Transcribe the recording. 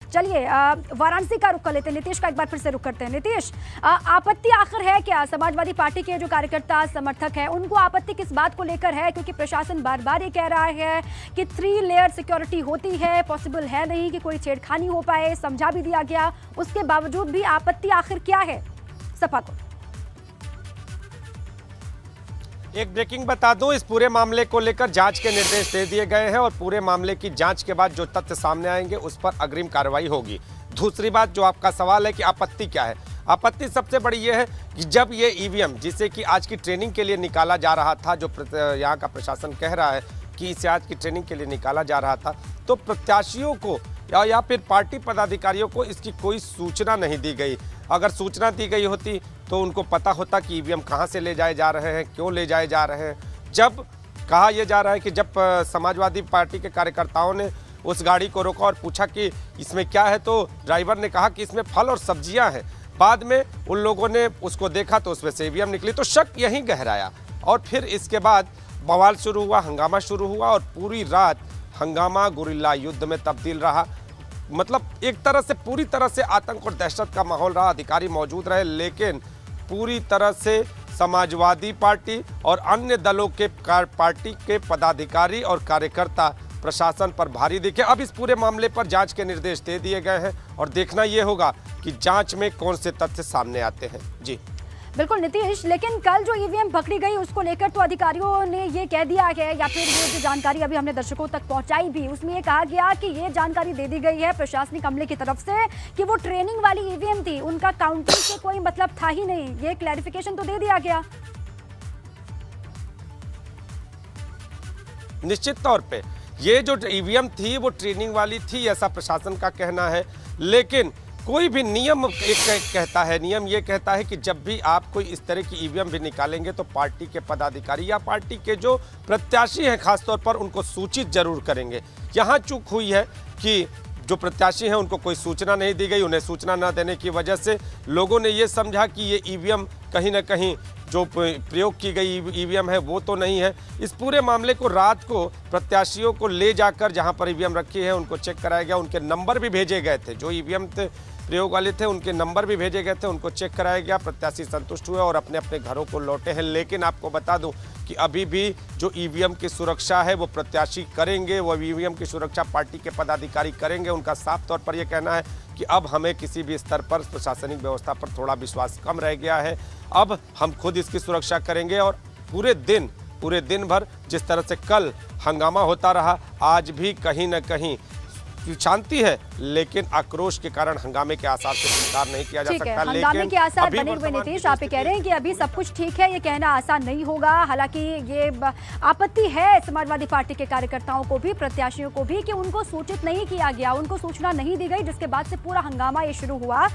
चलिए वाराणसी का रुख कर लेते हैं, नीतीश का एक बार फिर से रुख करते हैं। नीतीश, आपत्ति आखिर है क्या? समाजवादी पार्टी के जो कार्यकर्ता समर्थक हैं उनको आपत्ति किस बात को लेकर है? क्योंकि प्रशासन बार बार ये कह रहा है कि 3 लेयर सिक्योरिटी होती है, पॉसिबल है नहीं कि कोई छेड़खानी हो पाए, समझा भी दिया गया, उसके बावजूद भी आपत्ति आखिर क्या है सपा को? एक ब्रेकिंग बता दूं, इस पूरे मामले को लेकर जांच के निर्देश दे दिए गए हैं और पूरे मामले की जांच के बाद जो तथ्य सामने आएंगे उस पर अग्रिम कार्रवाई होगी। दूसरी बात, जो आपका सवाल है कि आपत्ति क्या है, आपत्ति सबसे बड़ी ये है कि जब ये ईवीएम जिसे कि आज की ट्रेनिंग के लिए निकाला जा रहा था, जो यहाँ का प्रशासन कह रहा है कि इसे आज की ट्रेनिंग के लिए निकाला जा रहा था, तो प्रत्याशियों को या फिर पार्टी पदाधिकारियों को इसकी कोई सूचना नहीं दी गई। अगर सूचना दी गई होती तो उनको पता होता कि ईवीएम कहाँ से ले जाए जा रहे हैं, क्यों ले जाए जा रहे हैं। जब कहा यह जा रहा है कि जब समाजवादी पार्टी के कार्यकर्ताओं ने उस गाड़ी को रोका और पूछा कि इसमें क्या है, तो ड्राइवर ने कहा कि इसमें फल और सब्जियां हैं। बाद में उन लोगों ने उसको देखा तो उसमें से ईवीएम निकली, तो शक यहीं गहराया और फिर इसके बाद बवाल शुरू हुआ, हंगामा शुरू हुआ और पूरी रात हंगामा गुरिल्ला युद्ध में तब्दील रहा। मतलब एक तरह से पूरी तरह से आतंक और दहशत का माहौल रहा। अधिकारी मौजूद रहे लेकिन पूरी तरह से समाजवादी पार्टी और अन्य दलों के पार्टी के पदाधिकारी और कार्यकर्ता प्रशासन पर भारी दिखे। अब इस पूरे मामले पर जांच के निर्देश दे दिए गए हैं और देखना यह होगा कि जांच में कौन से तथ्य सामने आते हैं। जी बिल्कुल नीतीश, लेकिन कल जो ईवीएम पकड़ी गई उसको लेकर तो अधिकारियों ने ये कह दिया है, या फिर ये जो जानकारी अभी हमने दर्शकों तक पहुंचाई भी, उसमें ये कहा गया कि ये जानकारी दे दी गई है प्रशासनिक अमले की तरफ से कि वो ट्रेनिंग वाली ईवीएम थी, उनका काउंटिंग से कोई मतलब था ही नहीं। ये क्लैरिफिकेशन तो दे दिया गया। निश्चित तौर पे ये जो ईवीएम थी वो ट्रेनिंग वाली थी, ऐसा प्रशासन का कहना है। लेकिन कोई भी नियम कहता है, नियम ये कहता है कि जब भी आप कोई इस तरह की ईवीएम भी निकालेंगे तो पार्टी के पदाधिकारी या पार्टी के जो प्रत्याशी हैं खासतौर पर उनको सूचित जरूर करेंगे। यहाँ चूक हुई है कि जो प्रत्याशी हैं उनको कोई सूचना नहीं दी गई। उन्हें सूचना न देने की वजह से लोगों ने ये समझा कि ये ईवीएम कहीं ना कहीं जो प्रयोग की गई ईवीएम है वो तो नहीं है। इस पूरे मामले को रात को प्रत्याशियों को ले जाकर जहां पर ईवीएम रखी है उनको चेक कराया गया, उनके नंबर भी भेजे गए थे, जो ईवीएम प्रयोग वाले थे उनके नंबर भी भेजे गए थे, उनको चेक कराया गया। प्रत्याशी संतुष्ट हुए और अपने अपने घरों को लौटे हैं। लेकिन आपको बता दूं कि अभी भी जो ईवीएम की सुरक्षा है वो प्रत्याशी करेंगे, वो ईवीएम की सुरक्षा पार्टी के पदाधिकारी करेंगे। उनका साफ तौर पर यह कहना है कि अब हमें किसी भी स्तर पर प्रशासनिक व्यवस्था पर थोड़ा विश्वास कम रह गया है, अब हम खुद इसकी सुरक्षा करेंगे। और पूरे दिन भर जिस तरह से कल हंगामा होता रहा, आज भी कहीं ना कहीं शांति है, लेकिन आक्रोश के कारण हंगामे के आसार से इनकार नहीं किया जा सकता। हंगामे के आसार बने हुए। नीतीश, आप ये कह रहे हैं कि अभी सब कुछ ठीक है, ये कहना आसान नहीं होगा। हालांकि ये आपत्ति है समाजवादी पार्टी के कार्यकर्ताओं को भी, प्रत्याशियों को भी, कि उनको सूचित नहीं किया गया, उनको सूचना नहीं दी गई, जिसके बाद से पूरा हंगामा ये शुरू हुआ।